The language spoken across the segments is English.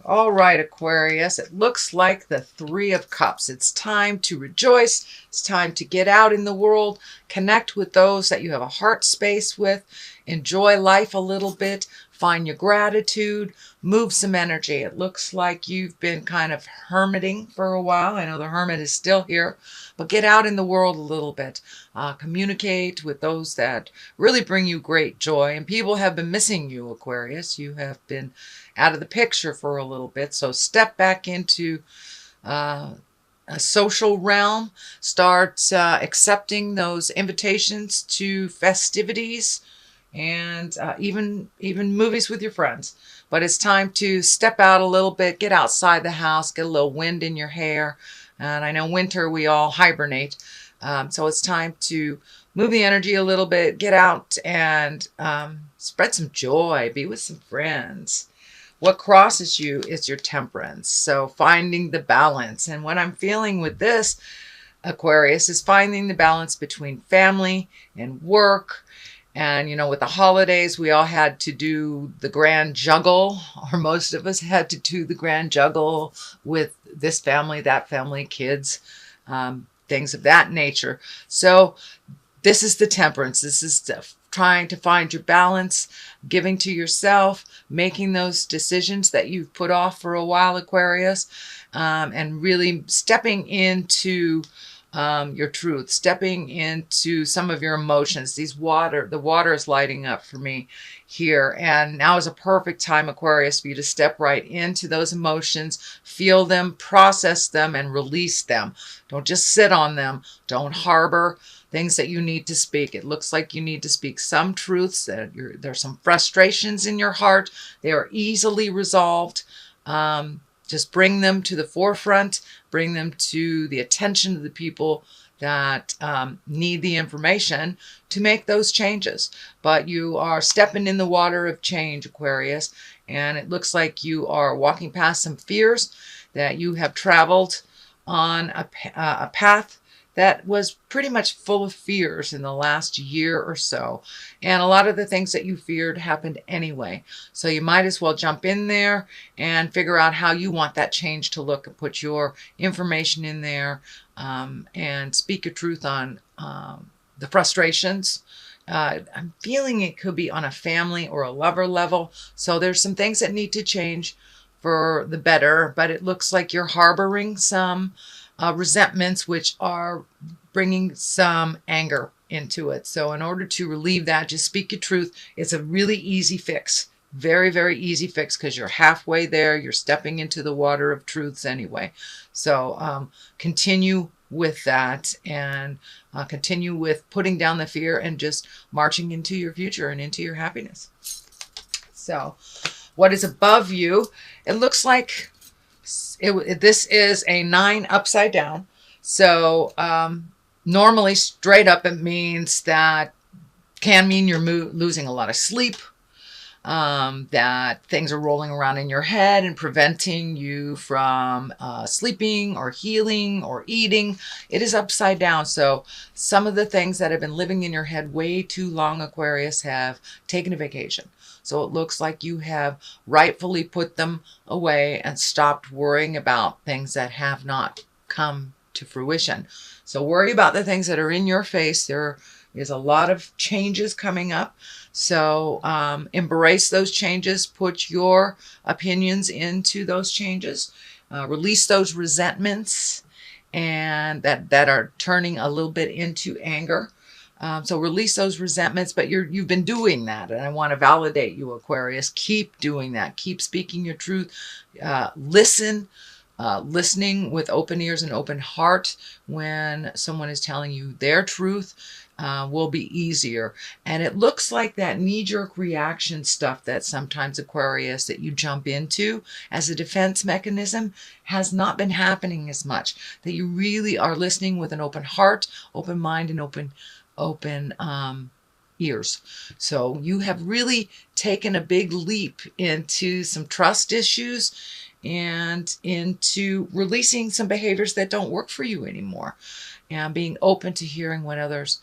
All right, Aquarius, it looks like the Three of Cups. It's time to rejoice. It's time to get out in the world, connect with those that you have a heart space with, enjoy life a little bit, find your gratitude, move some energy. It looks like you've been kind of hermiting for a while. I know the hermit is still here, but get out in the world a little bit. Communicate with those that really bring you great joy. And people have been missing you, Aquarius. You have been out of the picture for a little bit. So step back into a social realm. Start accepting those invitations to festivities and even movies with your friends. But it's time to step out a little bit, get outside the house, get a little wind in your hair. And I know winter we all hibernate. So it's time to move the energy a little bit, get out and spread some joy, be with some friends. What crosses you is your temperance. So finding the balance. And what I'm feeling with this, Aquarius, is finding the balance between family and work. And, you know, with the holidays, we all had to do the grand juggle, or most of us had to do the grand juggle with this family, that family, kids, things of that nature. So this is the temperance. This is trying to find your balance, giving to yourself, making those decisions that you've put off for a while, Aquarius, and really stepping into your truth, stepping into some of your emotions. The water is lighting up for me here. And now is a perfect time, Aquarius, for you to step right into those emotions, feel them, process them, and release them. Don't just sit on them. Don't harbor things that you need to speak. It looks like you need to speak some truths. There's some frustrations in your heart. They are easily resolved. Just bring them to the forefront, bring them to the attention of the people that need the information to make those changes. But you are stepping in the water of change, Aquarius, and it looks like you are walking past some fears, that you have traveled on a path that was pretty much full of fears in the last year or so. And a lot of the things that you feared happened anyway. So you might as well jump in there and figure out how you want that change to look and put your information in there and speak your truth on the frustrations. I'm feeling it could be on a family or a lover level. So there's some things that need to change for the better, but it looks like you're harboring some resentments, which are bringing some anger into it. So in order to relieve that, just speak your truth. It's a really easy fix. Very, very easy fix, because you're halfway there. You're stepping into the water of truths anyway. So continue with that, and continue with putting down the fear and just marching into your future and into your happiness. So what is above you? It looks like this is a 9 upside down. So normally straight up, it means that can mean you're losing a lot of sleep, that things are rolling around in your head and preventing you from sleeping or healing or eating. It is upside down. So some of the things that have been living in your head way too long, Aquarius, have taken a vacation. So it looks like you have rightfully put them away and stopped worrying about things that have not come to fruition. So worry about the things that are in your face. There is a lot of changes coming up. So embrace those changes. Put your opinions into those changes. Release those resentments and that are turning a little bit into anger. So release those resentments, but you've been doing that, and I want to validate you, Aquarius. Keep doing that. Keep speaking your truth. Listening with open ears and open heart when someone is telling you their truth will be easier. And it looks like that knee-jerk reaction stuff that sometimes, Aquarius, that you jump into as a defense mechanism has not been happening as much. That you really are listening with an open heart, open mind, and open ears. So you have really taken a big leap into some trust issues and into releasing some behaviors that don't work for you anymore, and being open to hearing what others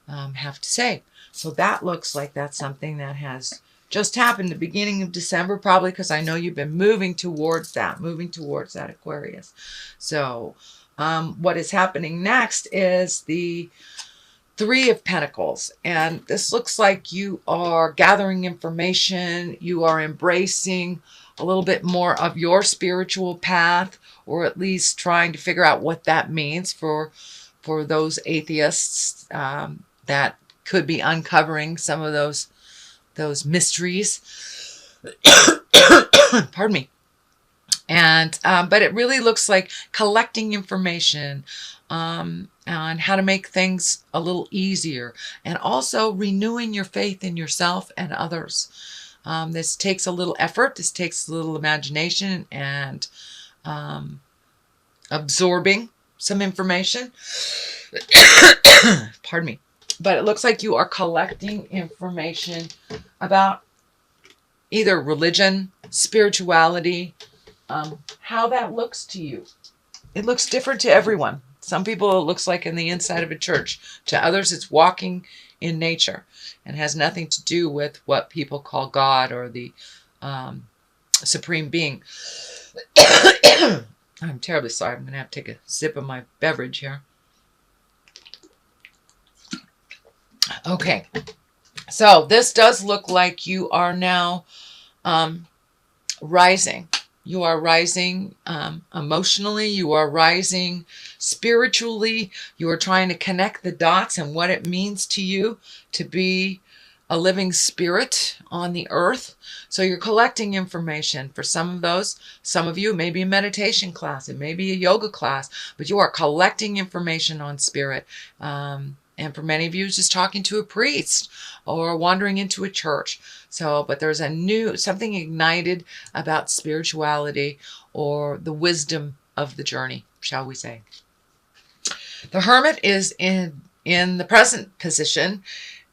have to say. So that looks like that's something that has just happened the beginning of December, probably because I know you've been moving towards that, Aquarius. So what is happening next is the Three of Pentacles. And this looks like you are gathering information. You are embracing a little bit more of your spiritual path, or at least trying to figure out what that means for those atheists that could be uncovering some of those mysteries. Pardon me. And but it really looks like collecting information on how to make things a little easier, and also renewing your faith in yourself and others. This takes a little effort. This takes a little imagination and absorbing some information. Pardon me. But it looks like you are collecting information about either religion, spirituality, how that looks to you. It looks different to everyone. Some people it looks like in the inside of a church. To others it's walking in nature, and has nothing to do with what people call God or the supreme being. I'm terribly sorry. I'm going to have to take a sip of my beverage here. Okay. So this does look like you are now rising. You are rising emotionally. You are rising spiritually. You are trying to connect the dots and what it means to you to be a living spirit on the earth. So you're collecting information. For some of those, some of you, it may be a meditation class, it may be a yoga class, but you are collecting information on spirit. And for many of you, it's just talking to a priest or wandering into a church. So, but there's something ignited about spirituality or the wisdom of the journey, shall we say. The Hermit is in the present position,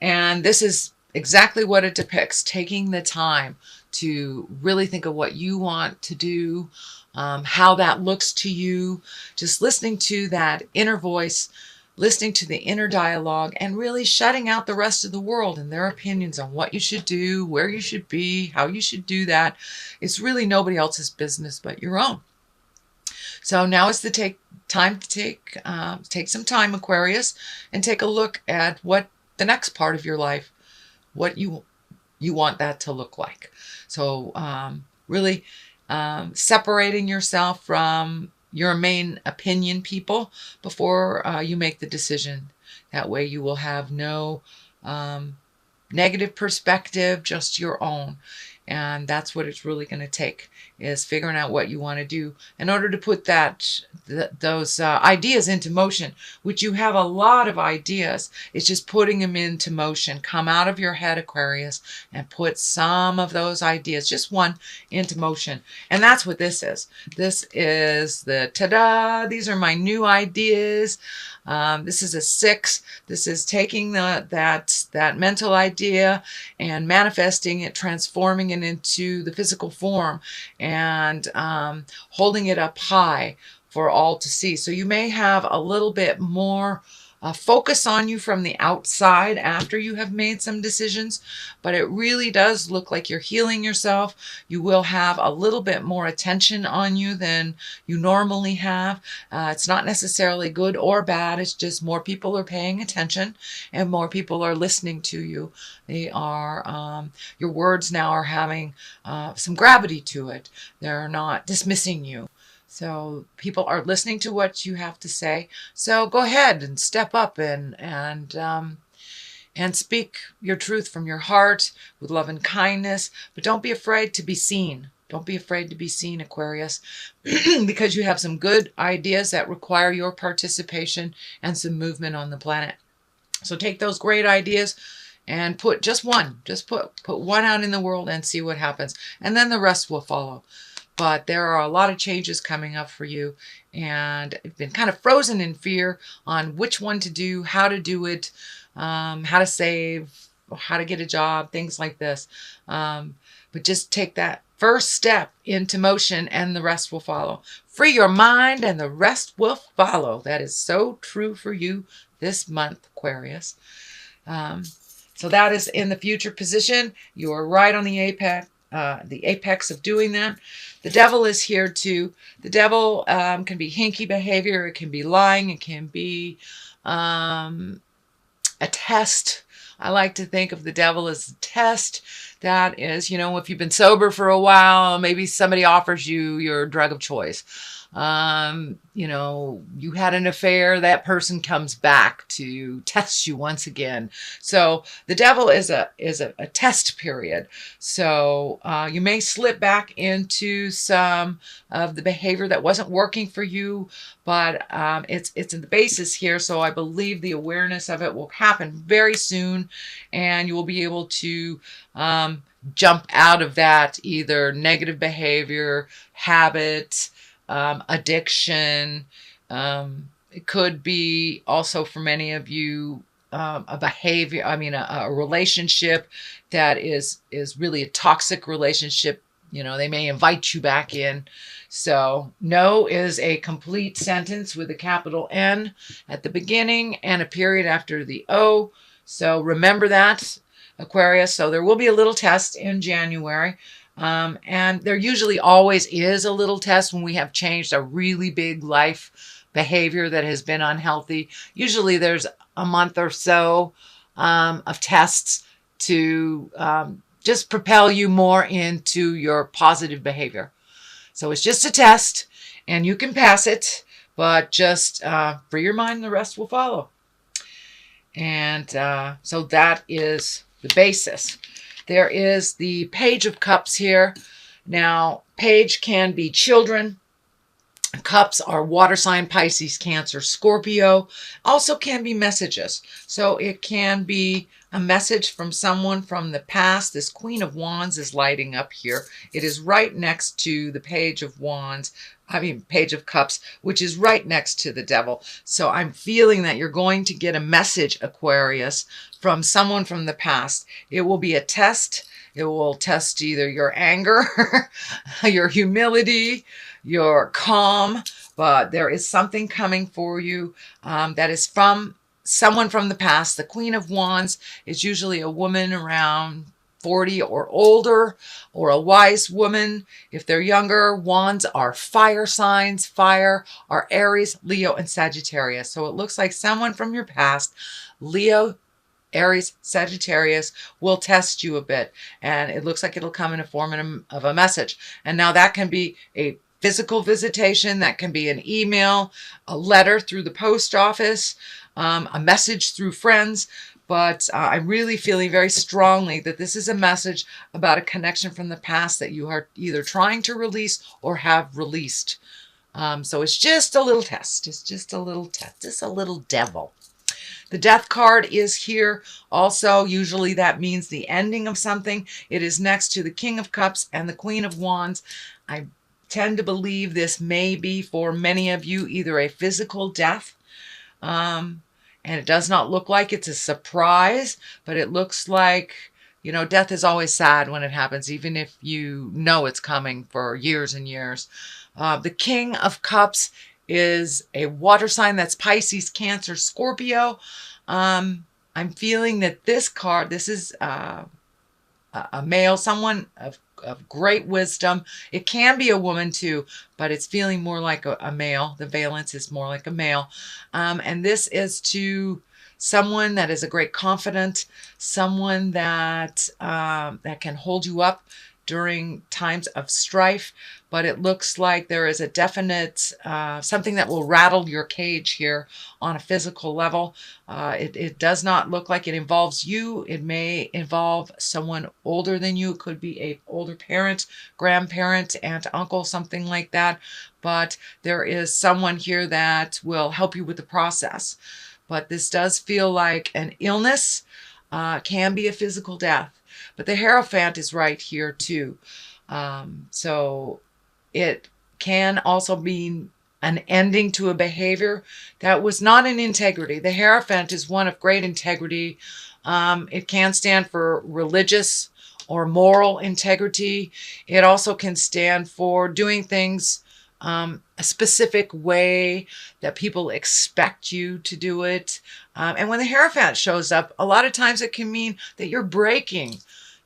and this is exactly what it depicts, taking the time to really think of what you want to do, how that looks to you, just listening to that inner voice, listening to the inner dialogue, and really shutting out the rest of the world and their opinions on what you should do, where you should be, how you should do that. It's really nobody else's business but your own. So now is the time to take some time, Aquarius, and take a look at what the next part of your life, what you want that to look like. So really separating yourself from your main opinion people before you make the decision. That way you will have no negative perspective, just your own. And that's what it's really going to take, is figuring out what you want to do in order to put those ideas into motion, which you have a lot of ideas. It's just putting them into motion. Come out of your head, Aquarius, and put some of those ideas, just one, into motion. And that's what this is. This is the ta-da! These are my new ideas. This is a 6. This is taking that mental idea and manifesting it, transforming it into the physical form, and holding it up high for all to see. So you may have a little bit more focus on you from the outside after you have made some decisions, but it really does look like you're healing yourself. You will have a little bit more attention on you than you normally have. It's not necessarily good or bad. It's just more people are paying attention and more people are listening to you. They are, your words now are having some gravity to it. They're not dismissing you. So people are listening to what you have to say. So go ahead and step up and speak your truth from your heart with love and kindness. But don't be afraid to be seen. Don't be afraid to be seen, Aquarius, because you have some good ideas that require your participation and some movement on the planet. So take those great ideas and put just one. Just put one out in the world and see what happens. And then the rest will follow. But there are a lot of changes coming up for you, and you've been kind of frozen in fear on which one to do, how to do it, how to save, how to get a job, things like this. But just take that first step into motion and the rest will follow. Free your mind and the rest will follow. That is so true for you this month, Aquarius. So that is in the future position. You are right on the apex of doing that. The devil is here too. The devil can be hinky behavior. It can be lying. It can be a test. I like to think of the devil as a test. That is, if you've been sober for a while, maybe somebody offers you your drug of choice. You had an affair, that person comes back to test you once again. So the devil is a test period. So you may slip back into some of the behavior that wasn't working for you, but it's in the basis here. So I believe the awareness of it will happen very soon, and you will be able to jump out of that either negative behavior, habit, addiction. It could be also for many of you a behavior, a relationship that is really a toxic relationship. They may invite you back in. So no is a complete sentence with a capital N at the beginning and a period after the O. So remember that, Aquarius. So there will be a little test in January. And there usually always is a little test when we have changed a really big life behavior that has been unhealthy. Usually there's a month or so of tests to just propel you more into your positive behavior. So it's just a test, and you can pass it, but just free your mind, the rest will follow. And so that is the basis. There is the Page of Cups here. Now, Page can be children. Cups are water sign, Pisces, Cancer, Scorpio. Also can be messages. So it can be a message from someone from the past. This Queen of Wands is lighting up here. It is right next to the Page of Cups, which is right next to the Devil. So I'm feeling that you're going to get a message, Aquarius, from someone from the past. It will be a test. It will test either your anger, your humility, your calm, but there is something coming for you that is from someone from the past. The Queen of Wands is usually a woman around 40 or older, or a wise woman. If they're younger, wands are fire signs. Fire are Aries, Leo, and Sagittarius. So it looks like someone from your past, Leo, Aries, Sagittarius, will test you a bit. And it looks like it'll come in a form of a message. And now that can be a physical visitation, that can be an email, a letter through the post office, a message through friends. But I'm really feeling very strongly that this is a message about a connection from the past that you are either trying to release or have released. So it's just a little test. It's just a little test. Just a little devil. The Death card is here also. Usually that means the ending of something. It is next to the King of Cups and the Queen of Wands. I tend to believe this may be for many of you either a physical death, and it does not look like it's a surprise, but it looks like, death is always sad when it happens, even if you know it's coming for years and years. The King of Cups is a water sign. That's Pisces, Cancer, Scorpio. I'm feeling that this card, this is a male, someone of great wisdom. It can be a woman too, but it's feeling more like a male. The valence is more like a male. And this is to someone that is a great confidant, someone that that can hold you up during times of strife. But it looks like there is a definite something that will rattle your cage here on a physical level. It does not look like it involves you. It may involve someone older than you. It could be an older parent, grandparent, aunt, uncle, something like that. But there is someone here that will help you with the process. But this does feel like an illness, can be a physical death. But the Hierophant is right here too. So it can also mean an ending to a behavior that was not in integrity. The Hierophant is one of great integrity. It can stand for religious or moral integrity. It also can stand for doing things a specific way that people expect you to do it. And when the Hierophant shows up, a lot of times it can mean that you're breaking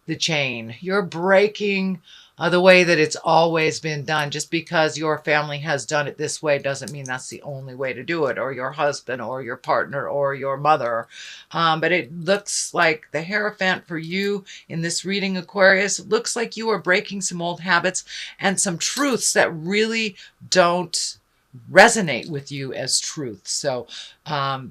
the chain. You're breaking the way that it's always been done. Just because your family has done it this way doesn't mean that's the only way to do it, or your husband or your partner or your mother. But it looks like the Hierophant for you in this reading, Aquarius, it looks like you are breaking some old habits and some truths that really don't resonate with you as truth. So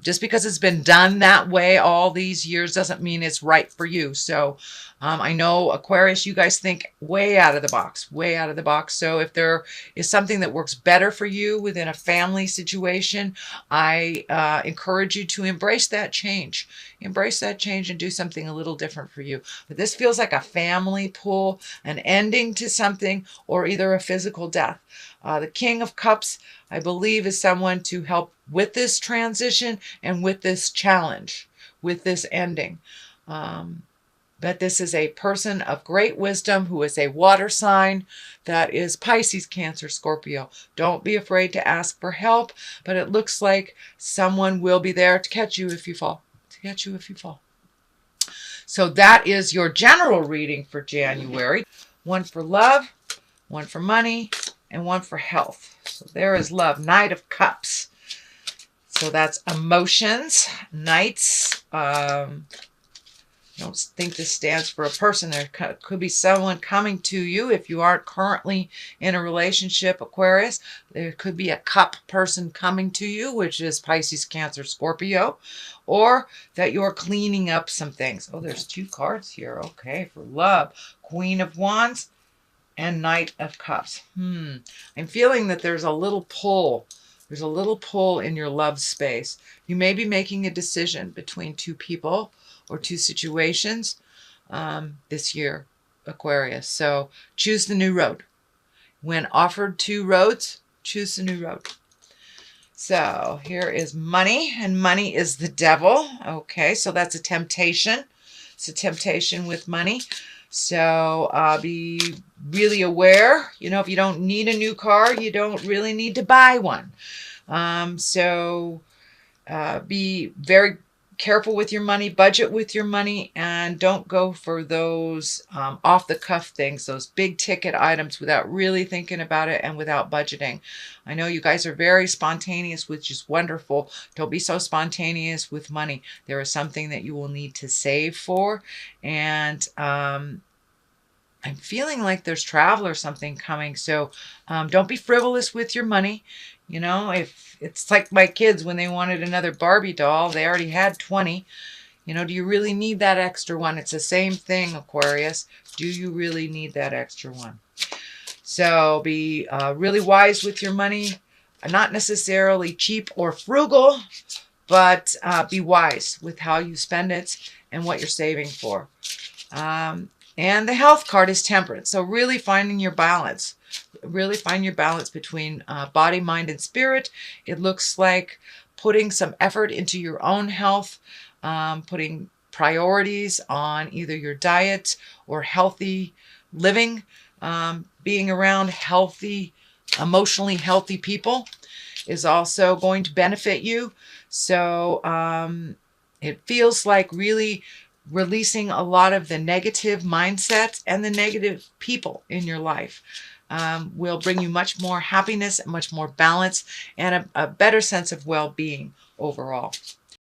just because it's been done that way all these years doesn't mean it's right for you. So I know, Aquarius, you guys think way out of the box, way out of the box. So if there is something that works better for you within a family situation, I encourage you to embrace that change. Embrace that change and do something a little different for you. But this feels like a family pull, an ending to something, or either a physical death. The King of Cups, I believe, is someone to help with this transition and with this challenge, with this ending. But this is a person of great wisdom who is a water sign that is Pisces, Cancer, Scorpio. Don't be afraid to ask for help, but it looks like someone will be there to catch you if you fall. To catch you if you fall. So that is your general reading for January. One for love, one for money, and one for health. So there is love, Knight of Cups. So that's emotions, knights. I don't think this stands for a person. There could be someone coming to you if you aren't currently in a relationship, Aquarius. There could be a cup person coming to you, which is Pisces, Cancer, Scorpio, or that you're cleaning up some things. Oh, there's two cards here. Okay, for love, Queen of Wands and Knight of Cups. I'm feeling that there's a little pull. There's a little pull in your love space. You may be making a decision between two people or two situations this year, Aquarius. So choose the new road. When offered two roads, choose the new road. So here is money, and money is the devil. Okay, so that's a temptation. It's a temptation with money. So be really aware. You know, if you don't need a new car, you don't really need to buy one. Be very careful with your money, budget with your money, and don't go for those off-the-cuff things, those big-ticket items without really thinking about it and without budgeting. I know you guys are very spontaneous, which is wonderful. Don't be so spontaneous with money. There is something that you will need to save for, and I'm feeling like there's travel or something coming, so don't be frivolous with your money. You know, if it's like my kids when they wanted another Barbie doll, they already had 20. You know, do you really need that extra one? It's the same thing, Aquarius. Do you really need that extra one? So be really wise with your money. Not necessarily cheap or frugal, but be wise with how you spend it and what you're saving for. And the health card is Temperance. So really finding your balance. Really find your balance between body, mind, and spirit. It looks like putting some effort into your own health, putting priorities on either your diet or healthy living, being around healthy, emotionally healthy people is also going to benefit you. So it feels like really releasing a lot of the negative mindset and the negative people in your life. Will bring you much more happiness, much more balance, and a better sense of well-being overall.